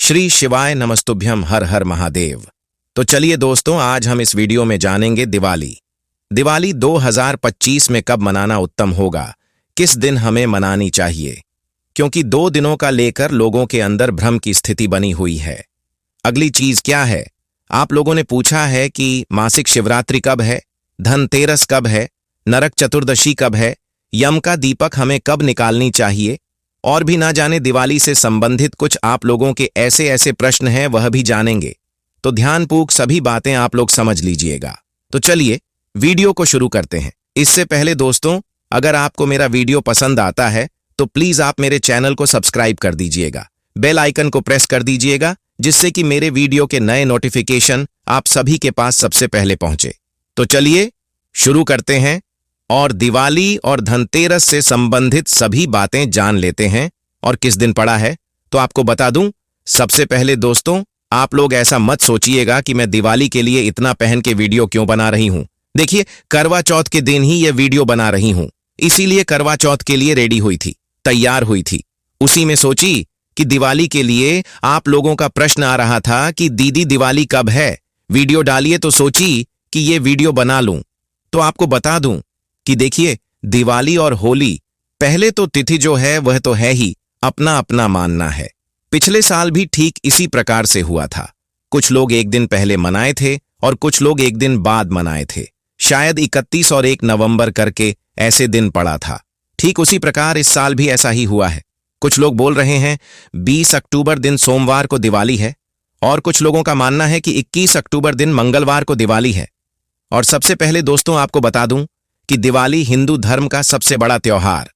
श्री शिवाय नमस्तुभ्यम हर हर महादेव। तो चलिए दोस्तों, आज हम इस वीडियो में जानेंगे दिवाली। दिवाली 2025 में कब मनाना उत्तम होगा, किस दिन हमें मनानी चाहिए, क्योंकि 2 दिनों का लेकर लोगों के अंदर भ्रम की स्थिति बनी हुई है। अगली चीज क्या है, आप लोगों ने पूछा है कि मासिक शिवरात्रि कब है, धनतेरस कब है, नरक चतुर्दशी कब है, यम का दीपक हमें कब निकालनी चाहिए, और भी ना जाने दिवाली से संबंधित कुछ आप लोगों के ऐसे ऐसे प्रश्न हैं, वह भी जानेंगे। तो ध्यानपूर्वक सभी बातें आप लोग समझ लीजिएगा। तो चलिए वीडियो को शुरू करते हैं। इससे पहले दोस्तों, अगर आपको मेरा वीडियो पसंद आता है तो प्लीज आप मेरे चैनल को सब्सक्राइब कर दीजिएगा, बेल आइकन को प्रेस कर दीजिएगा, जिससे कि मेरे वीडियो के नए नोटिफिकेशन आप सभी के पास सबसे पहले पहुंचे। तो चलिए शुरू करते हैं और दिवाली और धनतेरस से संबंधित सभी बातें जान लेते हैं। और किस दिन पड़ा है तो आपको बता दूं। सबसे पहले दोस्तों, आप लोग ऐसा मत सोचिएगा कि मैं दिवाली के लिए इतना पहन के वीडियो क्यों बना रही हूं। देखिए, करवा चौथ के दिन ही यह वीडियो बना रही हूं, इसीलिए करवा चौथ के लिए रेडी हुई थी, तैयार हुई थी। उसी में सोची कि दिवाली के लिए आप लोगों का प्रश्न आ रहा था कि दीदी दिवाली कब है, वीडियो डालिए, तो सोची कि ये वीडियो बना लूं। तो आपको बता दूं कि देखिए, दिवाली और होली, पहले तो तिथि जो है वह तो है ही, अपना अपना मानना है। पिछले साल भी ठीक इसी प्रकार से हुआ था। कुछ लोग एक दिन पहले मनाए थे और कुछ लोग एक दिन बाद मनाए थे। शायद 31 और 1 नवंबर करके ऐसे दिन पड़ा था। ठीक उसी प्रकार इस साल भी ऐसा ही हुआ है। कुछ लोग बोल रहे हैं 20 अक्टूबर दिन सोमवार को दिवाली है, और कुछ लोगों का मानना है कि 21 अक्टूबर दिन मंगलवार को दिवाली है। और सबसे पहले दोस्तों आपको बता दूं कि दिवाली हिंदू धर्म का सबसे बड़ा त्योहार।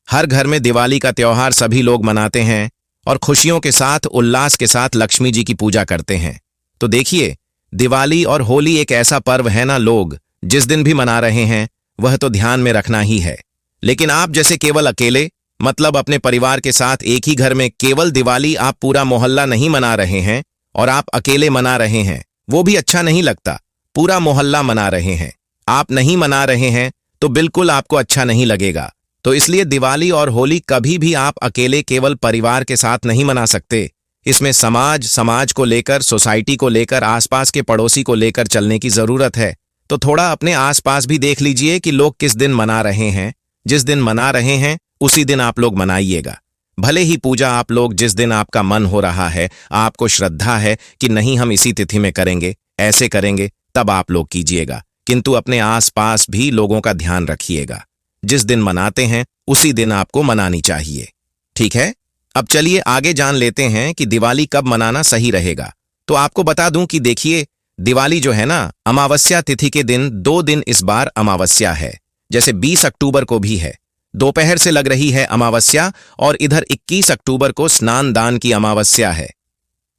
हर घर में दिवाली का त्योहार सभी लोग मनाते हैं और खुशियों के साथ, उल्लास के साथ लक्ष्मी जी की पूजा करते हैं। तो देखिए, दिवाली और होली एक ऐसा पर्व है ना, लोग जिस दिन भी मना रहे हैं वह तो ध्यान में रखना ही है। लेकिन आप जैसे केवल अकेले, मतलब अपने परिवार के साथ एक ही घर में केवल दिवाली, आप पूरा मोहल्ला नहीं मना रहे हैं और आप अकेले मना रहे हैं, वो भी अच्छा नहीं लगता। पूरा मोहल्ला मना रहे हैं, आप नहीं मना रहे हैं तो बिल्कुल आपको अच्छा नहीं लगेगा। तो इसलिए दिवाली और होली कभी भी आप अकेले केवल परिवार के साथ नहीं मना सकते। इसमें समाज को लेकर, सोसाइटी को लेकर, आसपास के पड़ोसी को लेकर चलने की जरूरत है। तो थोड़ा अपने आसपास भी देख लीजिए कि लोग किस दिन मना रहे हैं। जिस दिन मना रहे हैं उसी दिन आप लोग मनाइएगा। भले ही पूजा आप लोग जिस दिन आपका मन हो रहा है, आपको श्रद्धा है कि नहीं हम इसी तिथि में करेंगे, ऐसे करेंगे, तब आप लोग कीजिएगा। किंतु अपने आसपास भी लोगों का ध्यान रखिएगा। जिस दिन मनाते हैं उसी दिन आपको मनानी चाहिए, ठीक है। अब चलिए आगे जान लेते हैं कि दिवाली कब मनाना सही रहेगा। तो आपको बता दूं कि देखिए, दिवाली जो है ना, अमावस्या तिथि के दिन 2 दिन इस बार अमावस्या है। जैसे 20 अक्टूबर को भी है, दोपहर से लग रही है अमावस्या, और इधर 21 अक्टूबर को स्नान दान की अमावस्या है।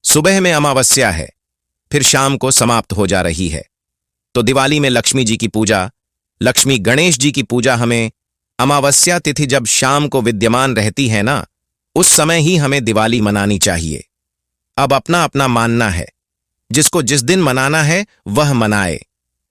सुबह में अमावस्या है, फिर शाम को समाप्त हो जा रही है। तो दिवाली में लक्ष्मी जी की पूजा, लक्ष्मी गणेश जी की पूजा हमें अमावस्या तिथि जब शाम को विद्यमान रहती है ना, उस समय ही हमें दिवाली मनानी चाहिए। अब अपना अपना मानना है, जिसको जिस दिन मनाना है वह मनाए।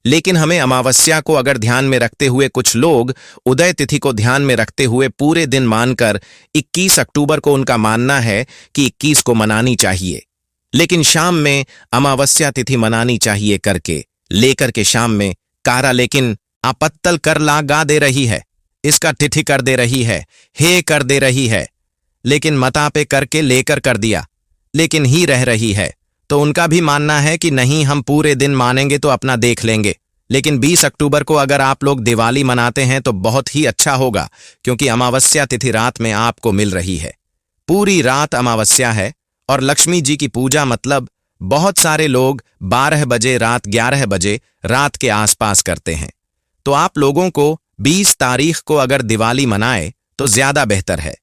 लेकिन हमें अमावस्या को अगर ध्यान में रखते हुए, कुछ लोग उदय तिथि को ध्यान में रखते हुए पूरे दिन मानकर 21 अक्टूबर को उनका मानना है कि 21 को मनानी चाहिए, लेकिन शाम में अमावस्या तिथि मनानी चाहिए करके लेकर के शाम में कारा लेकिन आपत्तल कर लगा दे रही है, इसका तिथि कर दे रही है, हे कर दे रही है, लेकिन मता पे करके लेकर कर दिया, लेकिन ही रह रही है। तो उनका भी मानना है कि नहीं हम पूरे दिन मानेंगे तो अपना देख लेंगे। लेकिन 20 अक्टूबर को अगर आप लोग दिवाली मनाते हैं तो बहुत ही अच्छा होगा, क्योंकि अमावस्या तिथि रात में आपको मिल रही है। पूरी रात अमावस्या है और लक्ष्मी जी की पूजा, मतलब बहुत सारे लोग 12 बजे, रात 11 बजे, रात के आसपास करते हैं। तो आप लोगों को 20 तारीख को अगर दिवाली मनाए तो ज्यादा बेहतर है।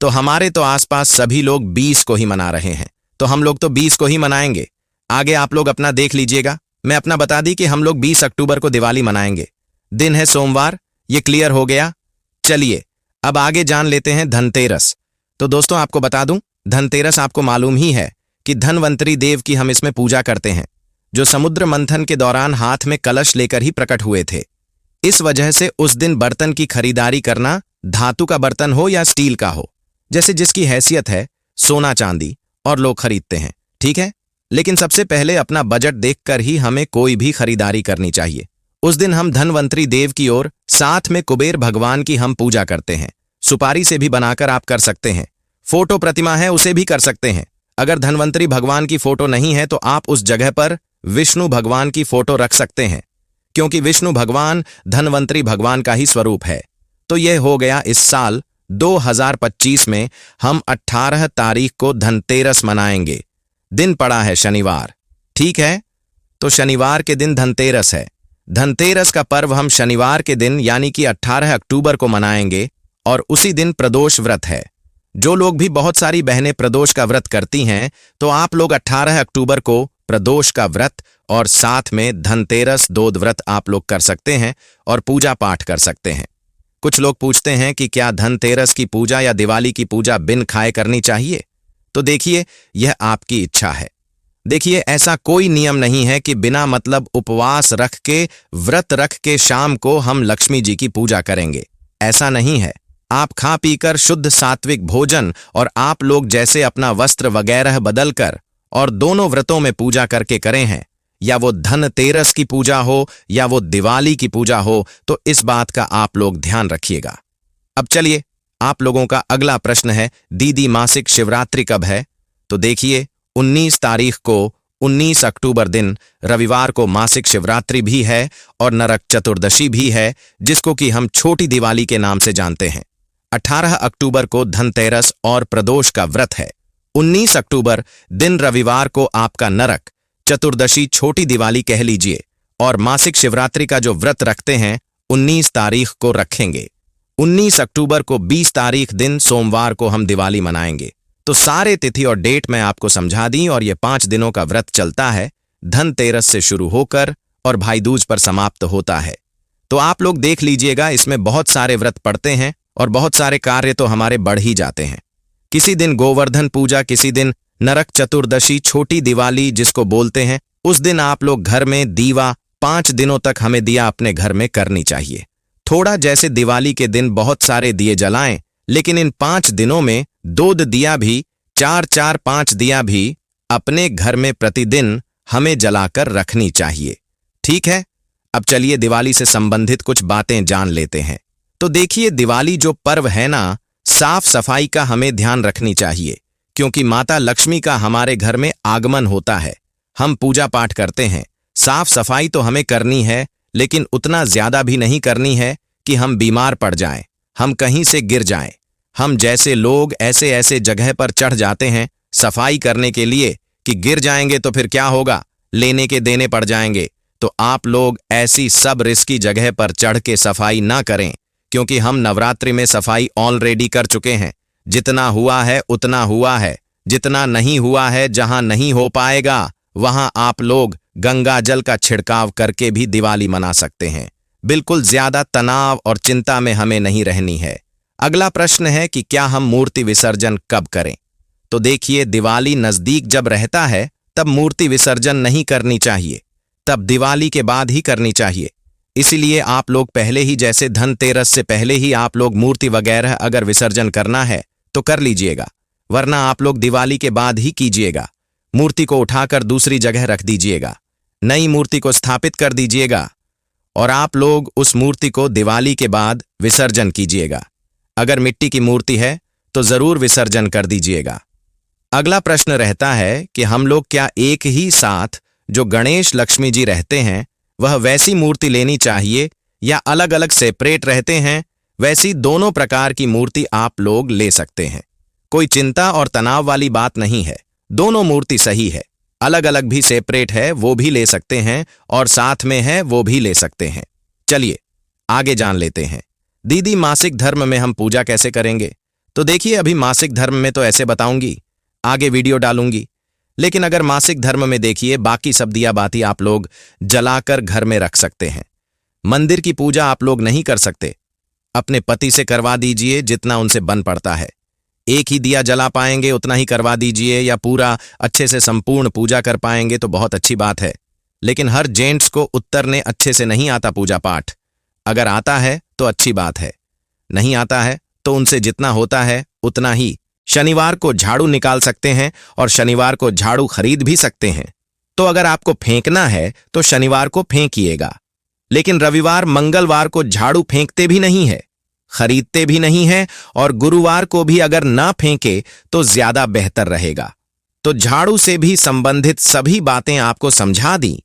तो हमारे तो आसपास सभी लोग 20 को ही मना रहे हैं, तो हम लोग तो 20 को ही मनाएंगे। आगे आप लोग अपना देख लीजिएगा। मैं अपना बता दी कि हम लोग 20 अक्टूबर को दिवाली मनाएंगे। दिन है सोमवार, ये क्लियर हो गया। चलिए अब आगे जान लेते हैं धनतेरस। तो दोस्तों आपको बता दूं, धनतेरस आपको मालूम ही है कि धनवंतरी देव की हम इसमें पूजा करते हैं, जो समुद्र मंथन के दौरान हाथ में कलश लेकर ही प्रकट हुए थे। इस वजह से उस दिन बर्तन की खरीदारी करना, धातु का बर्तन हो या स्टील का हो, जैसे जिसकी हैसियत है, सोना चांदी, और लोग खरीदते हैं। ठीक है, लेकिन सबसे पहले अपना बजट देखकर ही हमें कोई भी खरीदारी करनी चाहिए। उस दिन हम धनवंतरी देव की ओर, साथ में कुबेर भगवान की हम पूजा करते हैं। सुपारी से भी बनाकर आप कर सकते हैं। फोटो प्रतिमा है, उसे भी कर सकते हैं। अगर धनवंतरी भगवान की फोटो नहीं है तो आप उस जगह पर विष्णु भगवान की फोटो रख सकते हैं, क्योंकि विष्णु भगवान धनवंतरी भगवान का ही स्वरूप है। तो यह हो गया इस साल 2025 में हम 18 तारीख को धनतेरस मनाएंगे। दिन पड़ा है शनिवार, ठीक है? तो शनिवार के दिन धनतेरस है। धनतेरस का पर्व हम शनिवार के दिन यानी कि 18 अक्टूबर को मनाएंगे और उसी दिन प्रदोष व्रत है। जो लोग भी, बहुत सारी बहनें प्रदोष का व्रत करती हैं, तो आप लोग 18 अक्टूबर को प्रदोष का व्रत और साथ में धनतेरस दोद व्रत आप लोग कर सकते हैं और पूजा पाठ कर सकते हैं। कुछ लोग पूछते हैं कि क्या धनतेरस की पूजा या दिवाली की पूजा बिन खाए करनी चाहिए? तो देखिए, यह आपकी इच्छा है। देखिए, ऐसा कोई नियम नहीं है कि बिना मतलब उपवास रख के, व्रत रख के शाम को हम लक्ष्मी जी की पूजा करेंगे। ऐसा नहीं है। आप खा पीकर शुद्ध सात्विक भोजन और आप लोग जैसे अपना वस्त्र वगैरह बदलकर और दोनों व्रतों में पूजा करके करें हैं, या वो धनतेरस की पूजा हो या वो दिवाली की पूजा हो, तो इस बात का आप लोग ध्यान रखिएगा। अब चलिए, आप लोगों का अगला प्रश्न है, दीदी मासिक शिवरात्रि कब है? तो देखिए, 19 तारीख को, 19 अक्टूबर दिन रविवार को मासिक शिवरात्रि भी है और नरक चतुर्दशी भी है, जिसको कि हम छोटी दिवाली के नाम से जानते हैं। 18 अक्टूबर को धनतेरस और प्रदोष का व्रत है। 19 अक्टूबर दिन रविवार को आपका नरक चतुर्दशी छोटी दिवाली कह लीजिए, और मासिक शिवरात्रि का जो व्रत रखते हैं 19 तारीख को रखेंगे। 19 अक्टूबर को 20 तारीख दिन सोमवार को हम दिवाली मनाएंगे। तो सारे तिथि और डेट मैं आपको समझा दी, और ये 5 दिनों का व्रत चलता है, धनतेरस से शुरू होकर और भाई दूज पर समाप्त होता है। तो आप लोग देख लीजिएगा, इसमें बहुत सारे व्रत पड़ते हैं और बहुत सारे कार्य तो हमारे बढ़ ही जाते हैं। किसी दिन गोवर्धन पूजा, किसी दिन नरक चतुर्दशी छोटी दिवाली जिसको बोलते हैं, उस दिन आप लोग घर में दीवा 5 दिनों तक हमें दिया अपने घर में करनी चाहिए। थोड़ा जैसे दिवाली के दिन बहुत सारे दिए जलाएं, लेकिन इन 5 दिनों में 2 दिया भी, 4 5 दिया भी अपने घर में प्रतिदिन हमें जलाकर रखनी चाहिए। ठीक है, अब चलिए दिवाली से संबंधित कुछ बातें जान लेते हैं। तो देखिए, दिवाली जो पर्व है ना, साफ सफाई का हमें ध्यान रखनी चाहिए, क्योंकि माता लक्ष्मी का हमारे घर में आगमन होता है। हम पूजा पाठ करते हैं, साफ सफाई तो हमें करनी है, लेकिन उतना ज्यादा भी नहीं करनी है कि हम बीमार पड़ जाएं, हम कहीं से गिर जाएं। हम जैसे लोग ऐसे ऐसे जगह पर चढ़ जाते हैं सफाई करने के लिए कि गिर जाएंगे तो फिर क्या होगा, लेने के देने पड़ जाएंगे। तो आप लोग ऐसी सब रिस्की जगह पर चढ़ के सफाई ना करें, क्योंकि हम नवरात्रि में सफाई ऑलरेडी कर चुके हैं। जितना हुआ है उतना हुआ है, जितना नहीं हुआ है, जहां नहीं हो पाएगा वहां आप लोग गंगा जल का छिड़काव करके भी दिवाली मना सकते हैं। बिल्कुल ज्यादा तनाव और चिंता में हमें नहीं रहनी है। अगला प्रश्न है कि क्या हम मूर्ति विसर्जन कब करें? तो देखिए, दिवाली नजदीक जब रहता है तब मूर्ति विसर्जन नहीं करनी चाहिए, तब दिवाली के बाद ही करनी चाहिए। इसीलिए आप लोग पहले ही, जैसे धनतेरस से पहले ही आप लोग मूर्ति वगैरह अगर विसर्जन करना है तो कर लीजिएगा, वरना आप लोग दिवाली के बाद ही कीजिएगा। मूर्ति को उठाकर दूसरी जगह रख दीजिएगा, नई मूर्ति को स्थापित कर दीजिएगा और आप लोग उस मूर्ति को दिवाली के बाद विसर्जन कीजिएगा। अगर मिट्टी की मूर्ति है तो जरूर विसर्जन कर दीजिएगा। अगला प्रश्न रहता है कि हम लोग क्या एक ही साथ जो गणेश लक्ष्मी जी रहते हैं वह वैसी मूर्ति लेनी चाहिए या अलग अलग सेपरेट रहते हैं? वैसी दोनों प्रकार की मूर्ति आप लोग ले सकते हैं। कोई चिंता और तनाव वाली बात नहीं है, दोनों मूर्ति सही है। अलग अलग भी सेपरेट है वो भी ले सकते हैं, और साथ में है वो भी ले सकते हैं। चलिए आगे जान लेते हैं। दीदी, मासिक धर्म में हम पूजा कैसे करेंगे? तो देखिए, अभी मासिक धर्म में तो ऐसे बताऊंगी, आगे वीडियो डालूंगी। लेकिन अगर मासिक धर्म में देखिए, बाकी सब दिया बाती आप लोग जलाकर घर में रख सकते हैं। मंदिर की पूजा आप लोग नहीं कर सकते, अपने पति से करवा दीजिए जितना उनसे बन पड़ता है। एक ही दिया जला पाएंगे उतना ही करवा दीजिए, या पूरा अच्छे से संपूर्ण पूजा कर पाएंगे तो बहुत अच्छी बात है। लेकिन हर जेंट्स को उतरने अच्छे से नहीं आता पूजा पाठ। अगर आता है तो अच्छी बात है, नहीं आता है तो उनसे जितना होता है उतना ही शनिवार को झाड़ू निकाल सकते हैं और शनिवार को झाड़ू खरीद भी सकते हैं। तो अगर आपको फेंकना है तो शनिवार को फेंकिएगा, लेकिन रविवार मंगलवार को झाड़ू फेंकते भी नहीं है, खरीदते भी नहीं है, और गुरुवार को भी अगर ना फेंके तो ज्यादा बेहतर रहेगा। तो झाड़ू से भी संबंधित सभी बातें आपको समझा दी।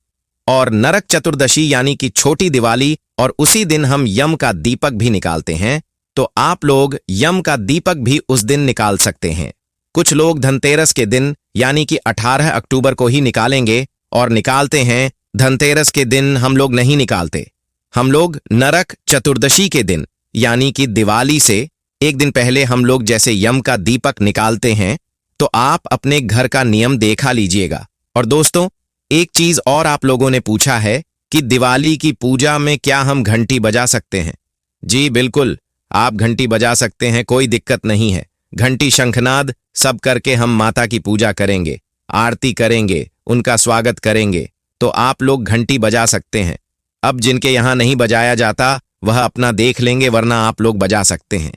और नरक चतुर्दशी यानी कि छोटी दिवाली, और उसी दिन हम यम का दीपक भी निकालते हैं, तो आप लोग यम का दीपक भी उस दिन निकाल सकते हैं। कुछ लोग धनतेरस के दिन यानी कि 18 अक्टूबर को ही निकालेंगे और निकालते हैं। धनतेरस के दिन हम लोग नहीं निकालते, हम लोग नरक चतुर्दशी के दिन यानी कि दिवाली से एक दिन पहले हम लोग जैसे यम का दीपक निकालते हैं। तो आप अपने घर का नियम देखा लीजिएगा। और दोस्तों, एक चीज और आप लोगों ने पूछा है कि दिवाली की पूजा में क्या हम घंटी बजा सकते हैं? जी बिल्कुल, आप घंटी बजा सकते हैं, कोई दिक्कत नहीं है। घंटी शंखनाद सब करके हम माता की पूजा करेंगे, आरती करेंगे, उनका स्वागत करेंगे। तो आप लोग घंटी बजा सकते हैं। अब जिनके यहां नहीं बजाया जाता वह अपना देख लेंगे, वरना आप लोग बजा सकते हैं।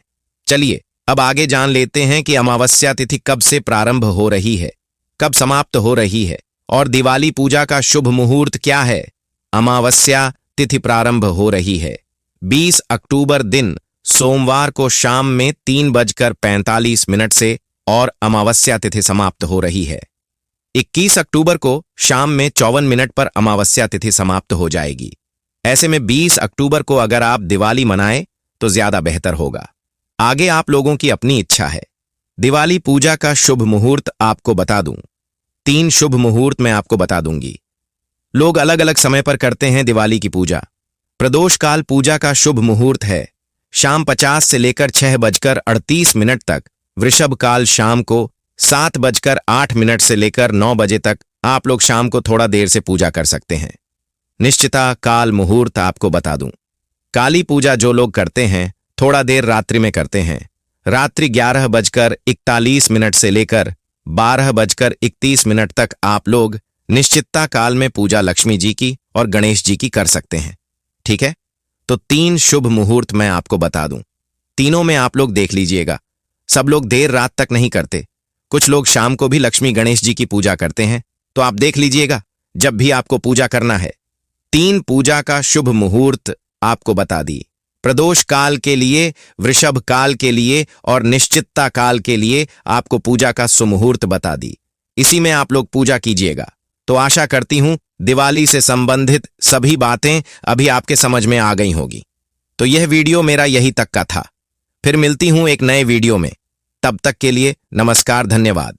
चलिए अब आगे जान लेते हैं कि अमावस्या तिथि कब से प्रारंभ हो रही है, कब समाप्त हो रही है, और दिवाली पूजा का शुभ मुहूर्त क्या है। अमावस्या तिथि प्रारंभ हो रही है 20 अक्टूबर दिन सोमवार को शाम में 3:45 से, और अमावस्या तिथि समाप्त हो रही है 21 अक्टूबर को शाम में 54 पर अमावस्या तिथि समाप्त हो जाएगी। ऐसे में 20 अक्टूबर को अगर आप दिवाली मनाएं तो ज्यादा बेहतर होगा। आगे आप लोगों की अपनी इच्छा है। दिवाली पूजा का शुभ मुहूर्त आपको बता दूं, 3 शुभ मुहूर्त मैं आपको बता दूंगी। लोग अलग अलग समय पर करते हैं दिवाली की पूजा। प्रदोष काल पूजा का शुभ मुहूर्त है शाम 50 से लेकर 6:38 तक। वृषभ काल शाम को 7:08 से लेकर 9 बजे तक। आप लोग शाम को थोड़ा देर से पूजा कर सकते हैं। निश्चिता काल मुहूर्त आपको बता दूं, काली पूजा जो लोग करते हैं थोड़ा देर रात्रि में करते हैं। रात्रि 11:41 से लेकर 12:31 तक आप लोग निश्चितता काल में पूजा लक्ष्मी जी की और गणेश जी की कर सकते हैं। ठीक है, तो 3 शुभ मुहूर्त मैं आपको बता दूं, तीनों में आप लोग देख लीजिएगा। सब लोग देर रात तक नहीं करते, कुछ लोग शाम को भी लक्ष्मी गणेश जी की पूजा करते हैं। तो आप देख लीजिएगा जब भी आपको पूजा करना है। 3 पूजा का शुभ मुहूर्त आपको बता दी, प्रदोष काल के लिए, वृषभ काल के लिए और निश्चितता काल के लिए आपको पूजा का सुमुहूर्त बता दी। इसी में आप लोग पूजा कीजिएगा। तो आशा करती हूं दिवाली से संबंधित सभी बातें अभी आपके समझ में आ गई होगी। तो यह वीडियो मेरा यही तक का था। फिर मिलती हूं एक नए वीडियो में, तब तक के लिए नमस्कार, धन्यवाद।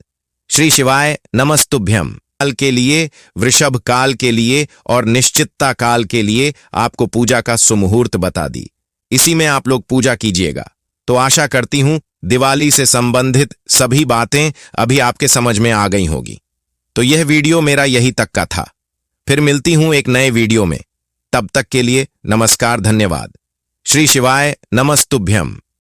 श्री शिवाय नमस्तुभ्यम। काल के लिए, वृषभ काल के लिए और निश्चितता काल के लिए आपको पूजा का सुमुहूर्त बता दी। इसी में आप लोग पूजा कीजिएगा। तो आशा करती हूं दिवाली से संबंधित सभी बातें अभी आपके समझ में आ गई होगी। तो यह वीडियो मेरा यही तक का था। फिर मिलती हूं एक नए वीडियो में, तब तक के लिए नमस्कार, धन्यवाद। श्री शिवाय नमस्तुभ्यम।